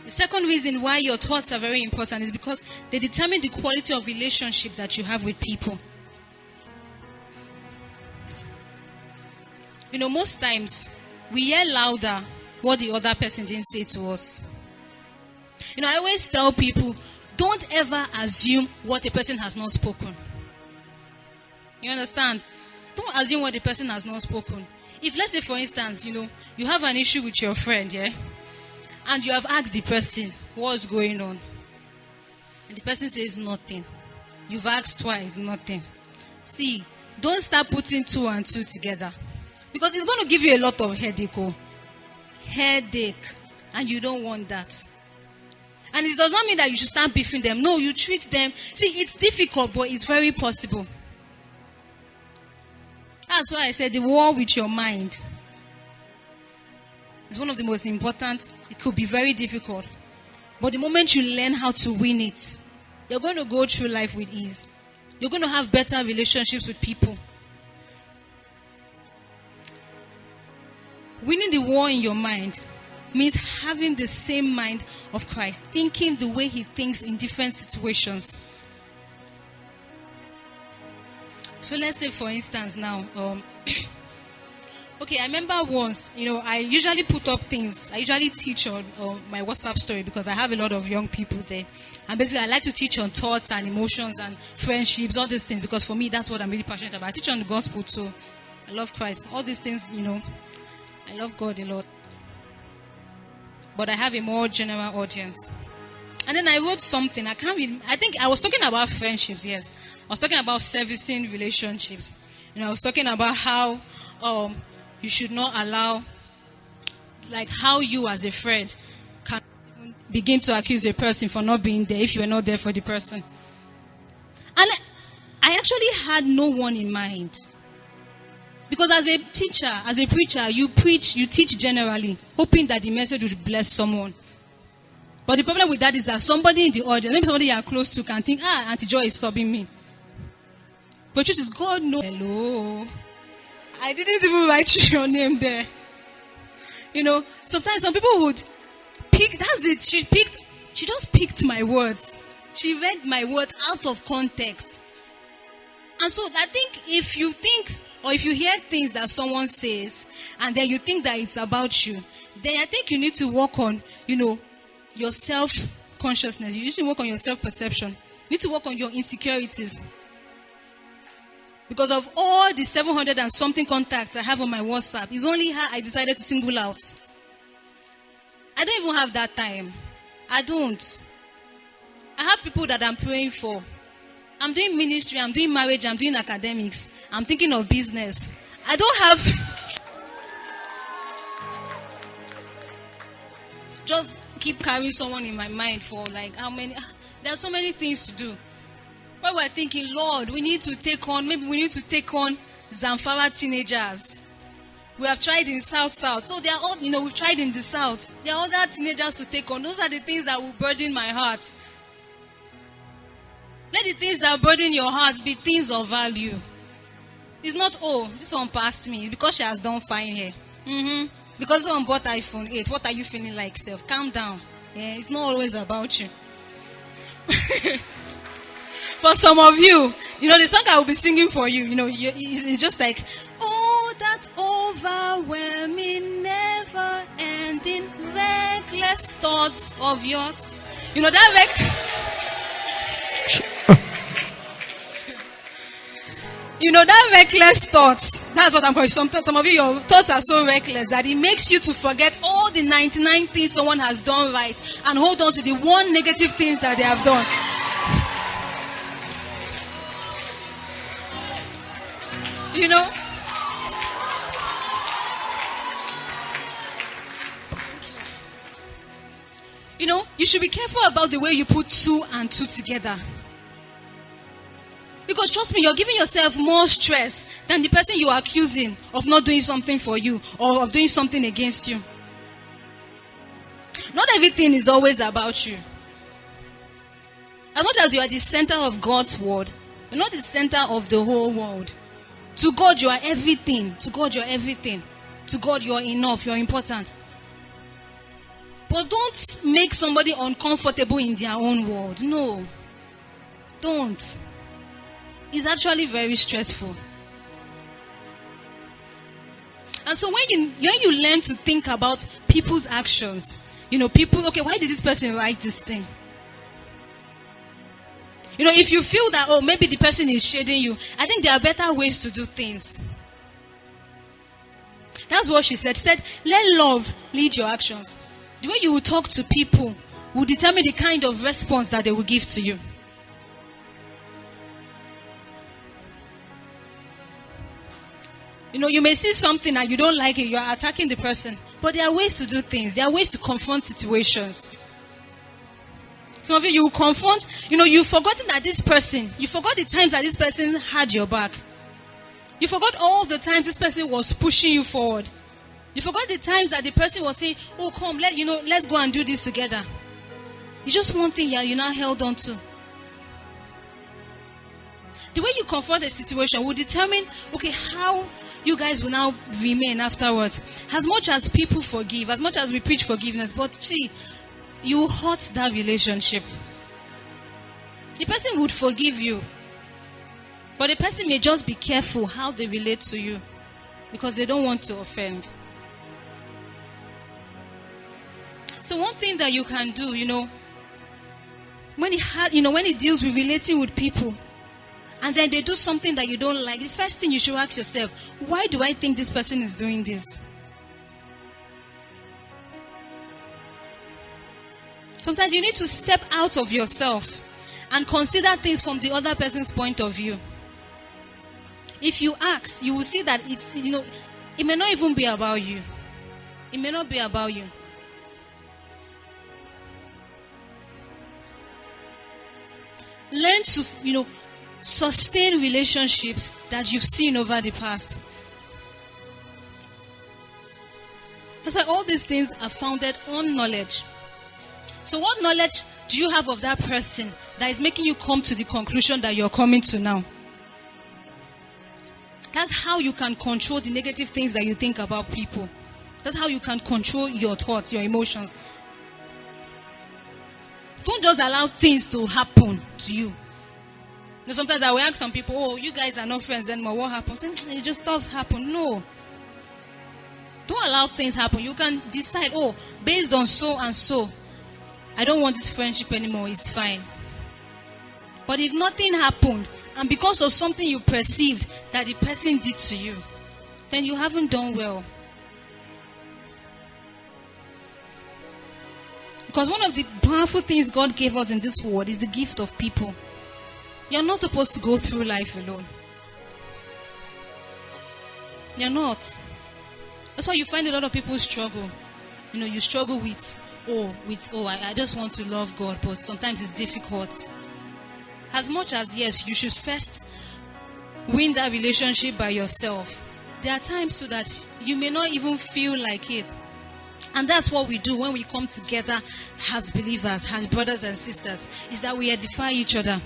The second reason why your thoughts are very important is because they determine the quality of relationship that you have with people. Most times we hear louder what the other person didn't say to us. I always tell people, don't ever assume what a person has not spoken. You understand? Don't assume what the person has not spoken. If, let's say, for instance, you have an issue with your friend, yeah? And you have asked the person, what's going on? And the person says nothing. You've asked twice, nothing. See, don't start putting 2 and 2 together. Because it's going to give you a lot of headache. Headache. And you don't want that. And it does not mean that you should start beefing them. No, you treat them. See, it's difficult, but it's very possible. That's why I said the war with your mind is one of the most important. It could be very difficult. But the moment you learn how to win it, you're going to go through life with ease. You're going to have better relationships with people. Winning the war in your mind means having the same mind of Christ, thinking the way he thinks in different situations. So let's say, for instance, now, okay, I remember once, I usually put up things. I usually teach on my WhatsApp story because I have a lot of young people there. And basically, I like to teach on thoughts and emotions and friendships, all these things, because for me, that's what I'm really passionate about. I teach on the gospel too. I love Christ. All these things, I love God a lot. But I have a more general audience. And then I wrote something. I think I was talking about friendships, yes. I was talking about servicing relationships. I was talking about how you should not allow, like how you as a friend can begin to accuse a person for not being there if you are not there for the person. And I actually had no one in mind. Because as a teacher, as a preacher, you teach generally, hoping that the message would bless someone. But the problem with that is that somebody in the audience, maybe somebody you are close to, can think, Auntie Joy is sobbing me. But the truth is, God knows. Hello. I didn't even write your name there. Sometimes some people would pick, that's it. She just picked my words. She read my words out of context. And so I think if you hear things that someone says, and then you think that it's about you, then I think you need to work on, your self-consciousness. You need to work on your self-perception. You need to work on your insecurities. Because of all the 700 and something contacts I have on my WhatsApp, it's only her I decided to single out. I don't even have that time. I don't. I have people that I'm praying for. I'm doing ministry, I'm doing marriage, I'm doing academics. I'm thinking of business. I don't have... Just keep carrying someone in my mind for like how many... There are so many things to do. But we're thinking, Lord, we need to take on Zamfara teenagers. We have tried in South. So they are all, we've tried in the South. There are other teenagers to take on. Those are the things that will burden my heart. Let the things that burden your heart be things of value. It's not, this one passed me. It's because she has done fine here. Because someone bought iPhone 8. What are you feeling like, self? Calm down. Yeah, it's not always about you. For some of you, the song I will be singing for you, it's just like, oh, that overwhelming, never-ending, reckless thoughts of yours. That reckless thoughts, that's what I'm calling. Some of you, your thoughts are so reckless that it makes you to forget all the 99 things someone has done right and hold on to the one negative things that they have done. You should be careful about the way you put 2 and 2 together. Because trust me, you're giving yourself more stress than the person you are accusing of not doing something for you or of doing something against you. Not everything is always about you. As much as you are the center of God's word, you're not the center of the whole world. To God, you are everything. To God, you're everything. To God, you're enough. You're important. But don't make somebody uncomfortable in their own world. No. Don't. It's actually very stressful. And so when you learn to think about people's actions, people, okay, why did this person write this thing? If you feel that, oh, maybe the person is shading you, I think there are better ways to do things. That's what she said. She said, let love lead your actions. The way you will talk to people will determine the kind of response that they will give to you. You may see something and you don't like it, you are attacking the person. But there are ways to do things. There are ways to confront situations. Some of you will confront, you've forgotten that this person, you forgot the times that this person had your back. You forgot all the times this person was pushing you forward. You forgot the times that the person was saying, oh, come, let's go and do this together. It's just one thing you now held on to. The way you confront a situation will determine, okay, how you guys will now remain afterwards. As much as people forgive, as much as we preach forgiveness, but see, you hurt that relationship. The person would forgive you, but the person may just be careful how they relate to you because they don't want to offend. So one thing that you can do, when it deals with relating with people, and then they do something that you don't like, the first thing you should ask yourself, why do I think this person is doing this? Sometimes you need to step out of yourself and consider things from the other person's point of view. If you ask, you will see that it may not even be about you. It may not be about you. Learn to, sustain relationships that you've seen over the past. That's why all these things are founded on knowledge. So what knowledge do you have of that person that is making you come to the conclusion that you're coming to now? That's how you can control the negative things that you think about people. That's how you can control your thoughts, your emotions. Don't just allow things to happen to you. Sometimes I will ask some people, oh, you guys are not friends anymore. What happens? It just stops happening. No. Don't allow things happen. You can decide, oh, based on so and so, I don't want this friendship anymore. It's fine. But if nothing happened, and because of something you perceived that the person did to you, then you haven't done well. Because one of the powerful things God gave us in this world is the gift of people. You're not supposed to go through life alone. You're not. That's why you find a lot of people struggle. You struggle with, I just want to love God, but sometimes it's difficult. As much as, yes, you should first win that relationship by yourself. There are times too that you may not even feel like it. And that's what we do when we come together as believers, as brothers and sisters, is that we edify each other.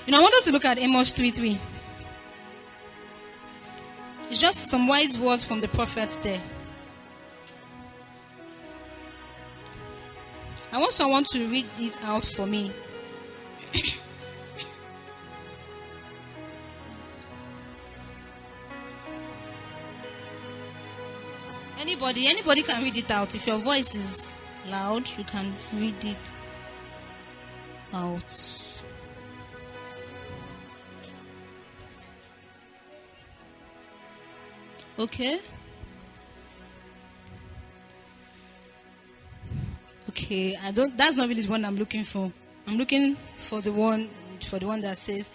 I want us to look at Amos 3:3. It's just some wise words from the prophets there. I want someone to read it out for me. Anybody can read it out. If your voice is loud, you can read it out. Okay. That's not really the one I'm looking for. I'm looking for the one that says,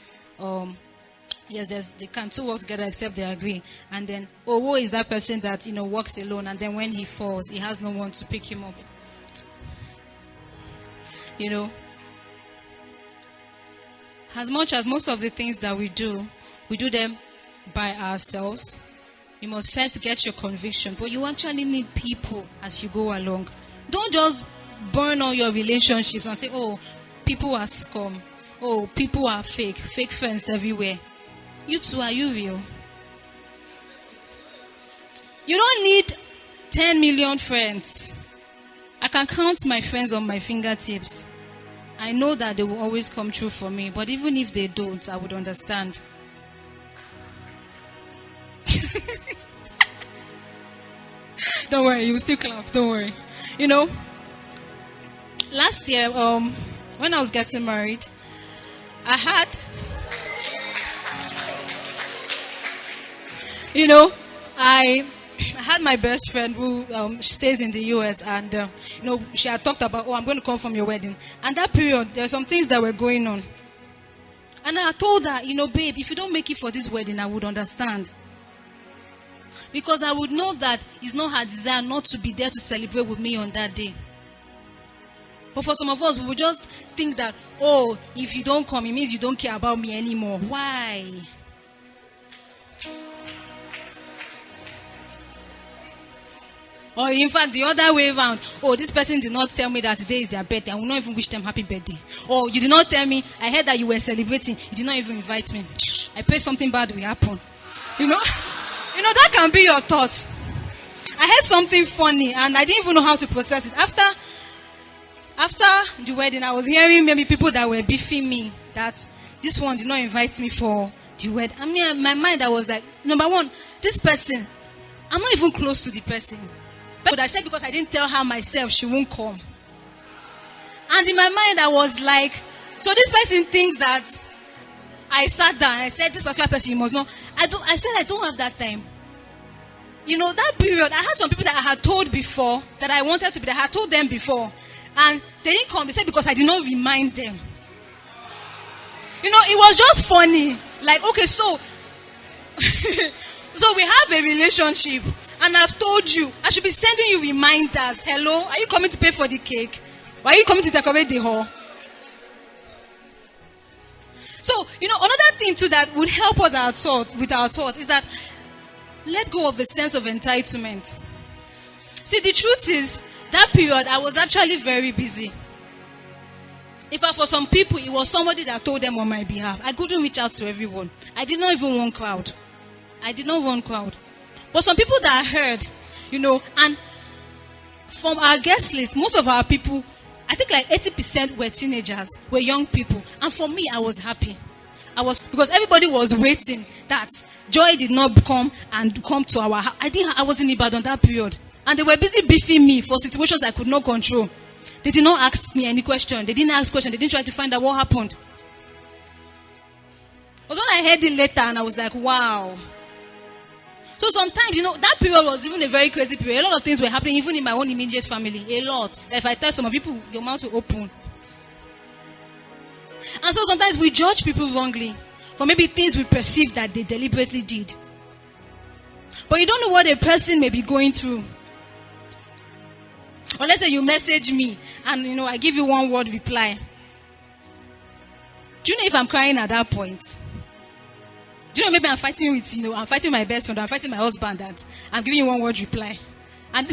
yes, they can two work together except they agree. And then, woe is that person that, walks alone, and then when he falls, he has no one to pick him up. As much as most of the things that we do them by ourselves. You must first get your conviction, but you actually need people as you go along. Don't just burn all your relationships and say, oh, people are scum. Oh, people are fake friends everywhere. You two, are you real? You don't need 10 million friends. I can count my friends on my fingertips. I know that they will always come true for me. But even if they don't, I would understand. Don't worry, you will still clap. Don't worry. Last year, when I was getting married, I had, I had my best friend who stays in the US, and she had talked about, I'm going to come from your wedding. And that period, there were some things that were going on. And I told her, babe, if you don't make it for this wedding, I would understand. Because I would know that it's not her desire not to be there to celebrate with me on that day. But for some of us, we would just think that, if you don't come, it means you don't care about me anymore. Why? Or in fact, the other way around. This person did not tell me that today is their birthday. I will not even wish them happy birthday. Or you did not tell me, I heard that you were celebrating. You did not even invite me. I pray something bad will happen. That can be your thought. I heard something funny and I didn't even know how to process it. After the wedding, I was hearing maybe people that were beefing me that this one did not invite me for the wedding. I mean, in my mind, I was like, number one, this person, I'm not even close to the person. But I said because I didn't tell her myself, she won't come. And in my mind, I was like, so this person thinks that I sat down and I said, this particular person, you must know. I said, I don't have that time. That period, I had some people that I had told before that I wanted to be there. I had told them before. And they didn't come. They said because I did not remind them. It was just funny. Like, okay, so we have a relationship. And I've told you, I should be sending you reminders. Hello, are you coming to pay for the cake? Or are you coming to decorate the hall? So, another thing too that would help us with our thoughts is that let go of a sense of entitlement. See, the truth is, that period, I was actually very busy. In fact, for some people, it was somebody that told them on my behalf. I couldn't reach out to everyone. I did not even want crowd. But some people that I heard, and from our guest list, most of our people, I think like 80% were teenagers, were young people. And for me, I was happy. Because everybody was waiting that Joy did not come to our house. I was in Ibadan that period. And they were busy beefing me for situations I could not control. They did not ask me any question. They didn't ask questions. They didn't try to find out what happened. It was when I heard it later and I was like, wow. So sometimes, that period was even a very crazy period. A lot of things were happening even in my own immediate family. A lot. If I tell some people, your mouth will open. And so sometimes we judge people wrongly for maybe things we perceive that they deliberately did. But you don't know what a person may be going through. Or let's say you message me and, I give you one word reply. Do you know if I'm crying at that point? Do you know maybe I'm fighting with, my best friend, I'm fighting my husband, and I'm giving you one word reply. And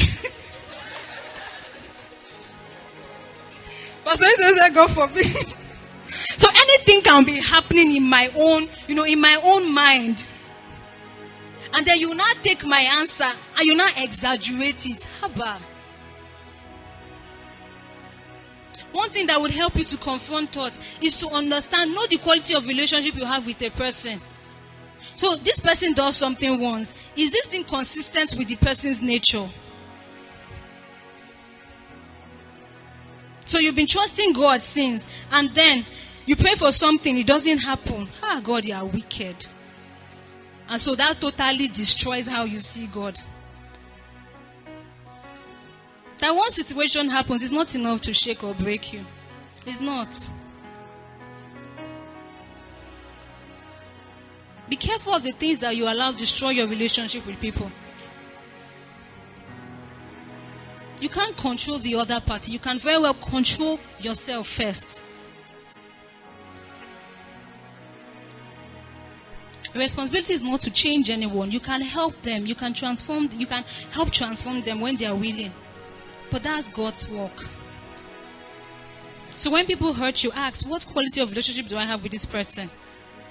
Pastor said, God forbid. So anything can be happening in my own mind. And then you now take my answer and you now exaggerate it. Haba. One thing that would help you to confront thought is to know the quality of relationship you have with a person. So this person does something once. Is this thing consistent with the person's nature? So you've been trusting God since, and then you pray for something, it doesn't happen. God, you are wicked. And so that totally destroys how you see God. That one situation happens is not enough to shake or break you. It's not. Be careful of the things that you allow destroy your relationship with people. You can't control the other party. You can very well control yourself first. Your responsibility is not to change anyone. You can help them. You can help transform them when they are willing. But that's God's work. So when people hurt you, ask, what quality of relationship do I have with this person?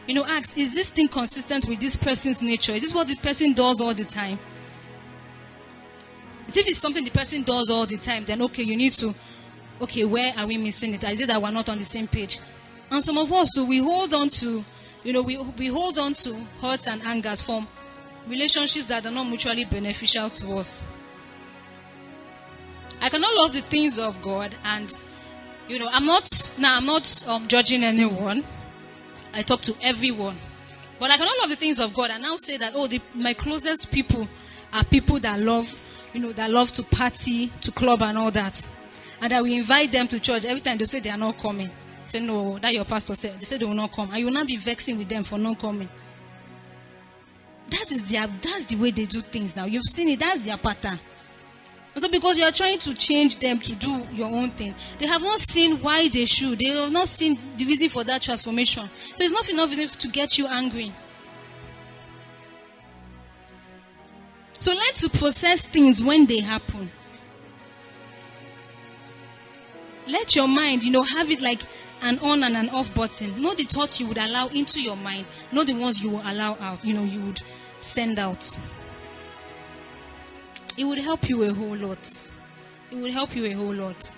Ask, is this thing consistent with this person's nature? Is this what the person does all the time? If it's something the person does all the time, then okay, you need to, okay, where are we missing it? Is it that we're not on the same page? And some of us, so we hold on to, we hold on to hurts and angers from relationships that are not mutually beneficial to us. I cannot love the things of God, and I'm not judging anyone. I talk to everyone, but I cannot love the things of God and now say that my closest people are people that love, that love to party, to club and all that, and that we invite them to church. Every time they say they are not coming, say no, that your pastor said. They say they will not come, and you will not be vexing with them for not coming. That's the way they do things now. You've seen it. That's their pattern. So because you are trying to change them to do your own thing, they have not seen why they should. They have not seen the reason for that transformation. So it's not enough reason to get you angry. So learn to process things when they happen. Let your mind, have it like an on and an off button. Not the thoughts you would allow into your mind, not the ones you will allow out, you would send out. It would help you a whole lot. It would help you a whole lot.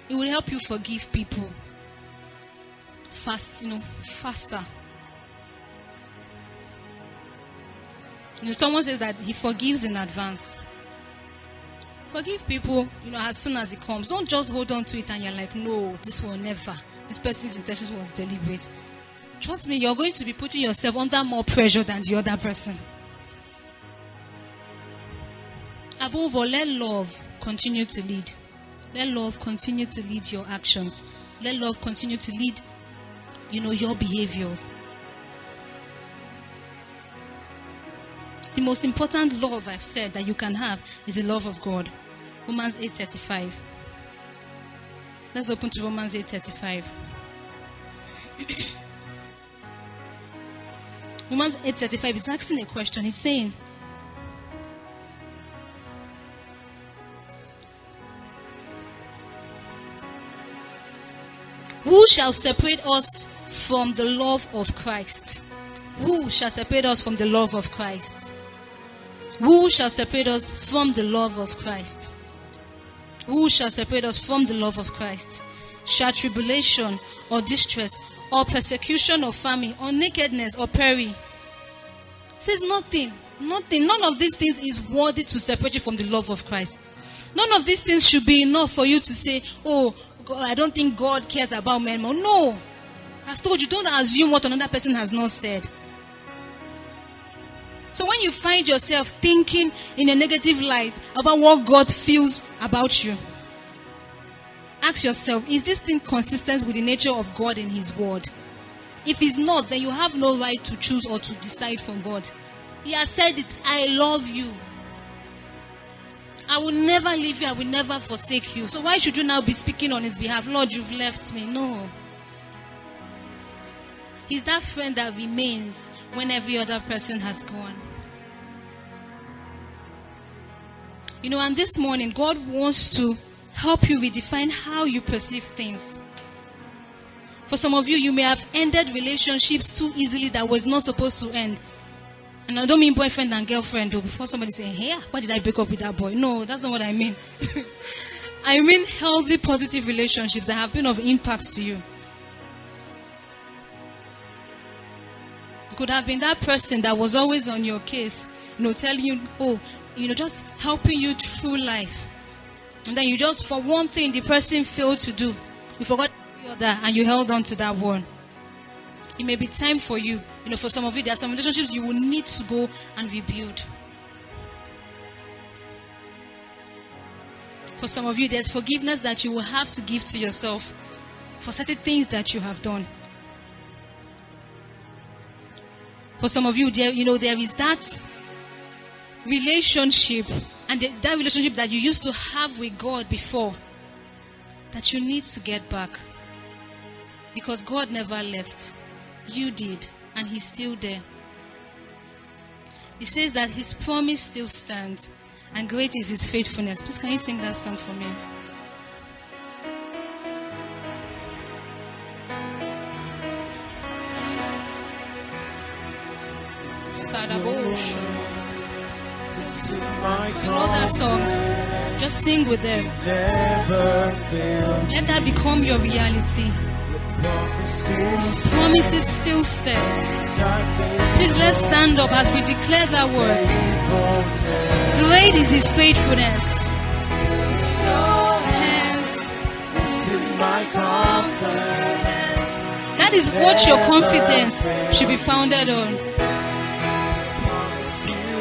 It would help you forgive people faster. Someone says that he forgives in advance. Forgive people, as soon as it comes. Don't just hold on to it and you're like, no, this will never. This person's intention was deliberate. Trust me, you're going to be putting yourself under more pressure than the other person. Above all, let love continue to lead. Let love continue to lead your actions. Let love continue to lead, your behaviors. The most important love I've said that you can have is the love of God. Romans 8:35. Let's open to Romans 8:35. Romans 8:35 is asking a question. He's saying, who shall separate us from the love of Christ? Who shall separate us from the love of Christ? Who shall separate us from the love of Christ? Who shall separate us from the love of Christ? Shall tribulation or distress or persecution or famine or nakedness or peril? It says nothing. Nothing. None of these things is worthy to separate you from the love of Christ. None of these things should be enough for you to say, oh, God, I don't think God cares about men more. No. I've told you, don't assume what another person has not said. So when you find yourself thinking in a negative light about what God feels about you, ask yourself, is this thing consistent with the nature of God in His word? If it's not, then you have no right to choose or to decide from God. He has said it, I love you. I will never leave you. I will never forsake you. So why should you now be speaking on His behalf? Lord, you've left me. No. He's that friend that remains when every other person has gone. And this morning, God wants to help you redefine how you perceive things. For some of you, you may have ended relationships too easily that was not supposed to end. And I don't mean boyfriend and girlfriend, though, before somebody saying, hey, why did I break up with that boy? No, that's not what I mean. I mean healthy, positive relationships that have been of impact to you. It could have been that person that was always on your case, telling you, just helping you through life. And then you just, for one thing, the person failed to do. You forgot the other and you held on to that one. It may be time for you. For some of you, there are some relationships you will need to go and rebuild. For some of you, there's forgiveness that you will have to give to yourself for certain things that you have done. For some of you, there is that relationship and that relationship that you used to have with God before that you need to get back. Because God never left. You did. And He's still there. He says that His promise still stands. And great is His faithfulness. Please, can you sing that song for me? Sarabosh. You know that song? Just sing with them. Let that become your reality. His promises still stand. Please let's stand up as we declare that word. Great is His faithfulness. That is what your confidence should be founded on.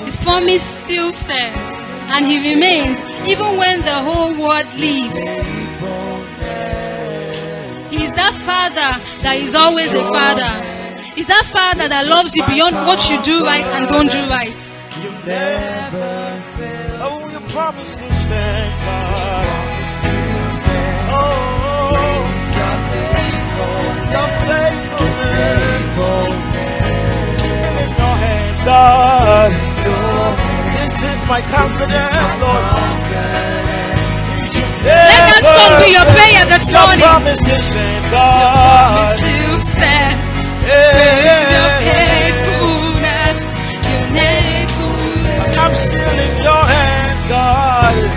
His promise still stands, and He remains even when the whole world leaves. He is that Father that is always a Father. He's that Father that loves you beyond what you do right and don't do right. You never fail. Oh, your promise still stands, God. Oh, your faithfulness. And in your hands, God. This is my confidence, Lord. Let that song be your prayer this morning. Your promise still stands, God. Your promise still stands. Your faithfulness. Your faithfulness. I'm still in your hands, God.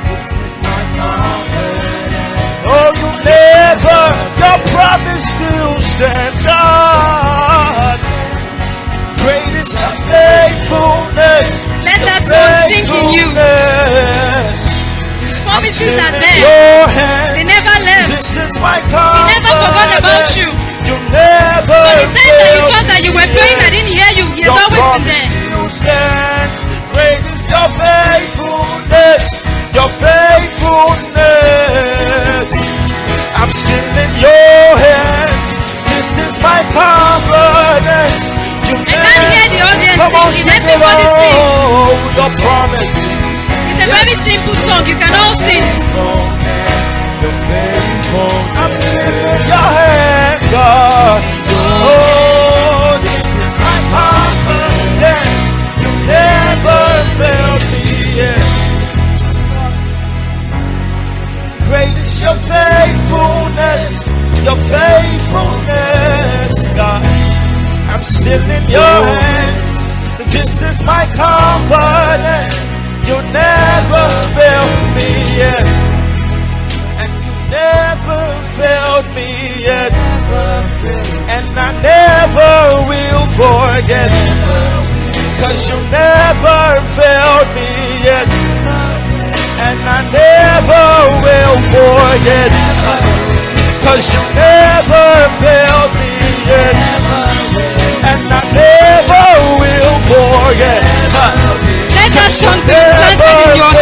This is my confidence. Oh, you never. Your promise still stands, God. Great is your faithfulness. Let that song sink in you. His promises are there. They never left. This is my He confidence. never forgot about you. You never. So the time that you thought that you were praying, I didn't hear you. He has Your always been promise there. still stands. Great is your faithfulness. Your faithfulness. I'm still in your hands. This is my confidence. You I can't hear the audience Come on, singing. sing it Everybody sing. all. Your promise. It's a very simple song. You can all sing. I'm still in your hands, God. Oh, this is my confidence. You never failed me yet. Great is your faithfulness. Your faithfulness, God. I'm still in your hands. This is my confidence. You never failed me yet. And you never failed me yet. And I never will forget. Cause you never failed me yet. And I never will forget. Cause you never failed me yet. And I never will forget. Let that song be planted in your